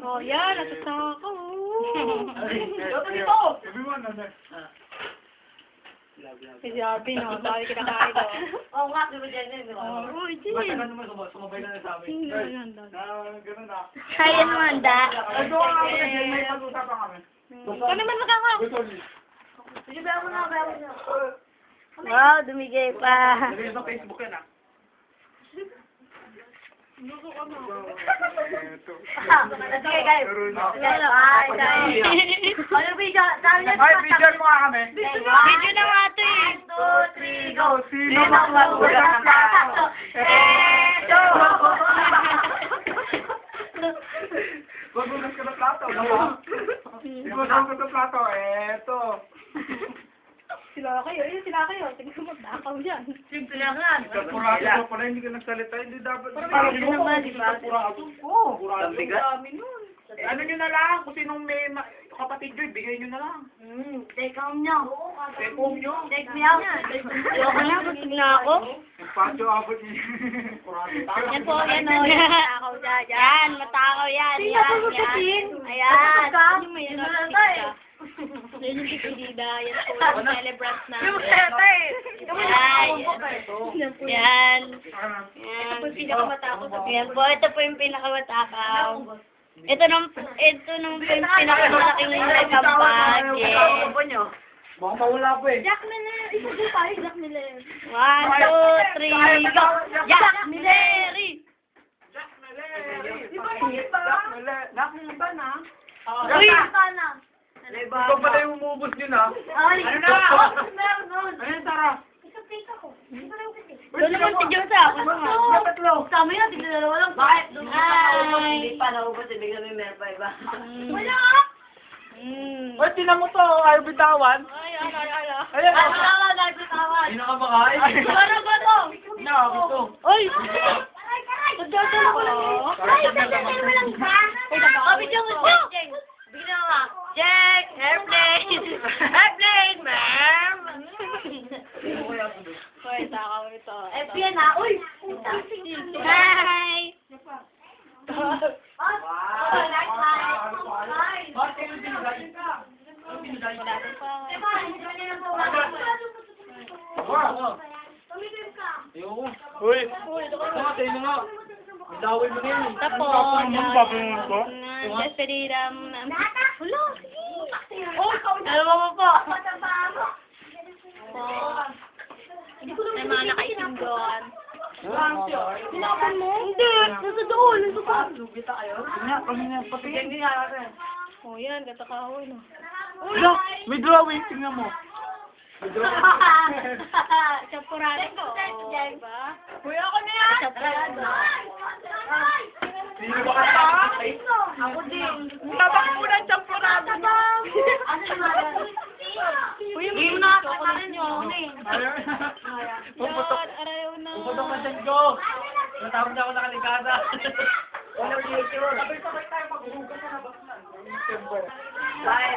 Oh, yan. Natatawa ka. Dito! Si Arvin, oh. Dahil kinakain, oh. Oo nga, di ba dyan di ba? Oh, Jin. Matagal naman, sumabay na sa amin. Sino na handa? Ganun na. Kaya mo handa. Ito nga kami, may pag-usapan kami. Ikaw naman makaka. Sige, bayaw mo na, bayaw mo na. Wow, dumigay pa. Nagay sa Facebook yan ah. Sige, guys. Hello, hi, guys. Ano video? Sabi niya, Ay, video mo nga kami. Video na nga ito, eh. 1, 2, 3, go. Sino bang magulang ang plato? Eto! Magugas ka ng plato. Magugas ka ng plato. Eto. Sila kayo. Sila kayo. Tingnan mo, nakaw yan. Simple lang yan. Kapurado ka pala, hindi ka nagsalita. Hindi dapat. Parang yun naman, di ba? Oo. Ano nyo na lang, kung sinong may kapatid nyo, bigay nyo na lang. Take home nyo. Take home nyo. Take me out. Ayoko na, busog na ako. Patyo abot nyo. Yan po, yan o. Matakaw dyan. Yan, matakaw yan. Yan. Ayan. Yung may ano, pizza. Yan yung pipilida. Yan po, yung celebrant na. Yan. Ito po yung pinakamatakaw. Yan po, ito po yung pinakamatakaw. Ito nung po yung pinakamalaking nagkampanye. Baka mawala po eh. Jack Miller. Isa po tayo, Jack Miller. 1, 2, 3, go! Jack Miller! Uy! Ikaw pala yung umubos nyo na. Ano na? Meron nun. Ayun, Tara. Doon naman si Diyos ako. Tama yan, tignan na walang. Bakit? Ay. Hindi pa naubos, ibigay mo yung meron pa iba. Wala! Uy, tinan mo to, ayaw bitawan. Ay, ala. Ayan, Ano na, nagbitawan. Hindi na ka makain. Ano ba to? Ito. Oy! Nagdadala ko lang eh. Ay, nagdadala mo lang ba? Sabi Diyos ko! Bigyan na nga. Jack, airplane. Airplane, ma'am. Hoy, takaw ito. Airplane na. Uy! Hi! Uy, tayo na nga. Ang daway mo na yun. Tapos, despedida. Wala, sige. Alam mo po. May mga nakaitim doon. Hinapan mo? Hindi, nasa doon, nasa doon. Lugita kayo? Kami na, patigyan niya. Oh, yan, katakahon. Wala, may drawing, tingnan mo. Champurado ko. Diba? Uy, ako na yan! Champurado. Sino ba kaya? Ako din. Tabak mo na, champurado ba? Ano naman? Uy, yung Game mga na, ako patarin rin nyo. yun. Puputok. Yan, arayaw na. Puputok na dyan ko. Natapos na ako nakaligada. Walang picture. Sabay-sabay tayo, maghuhugas na ba? Bye.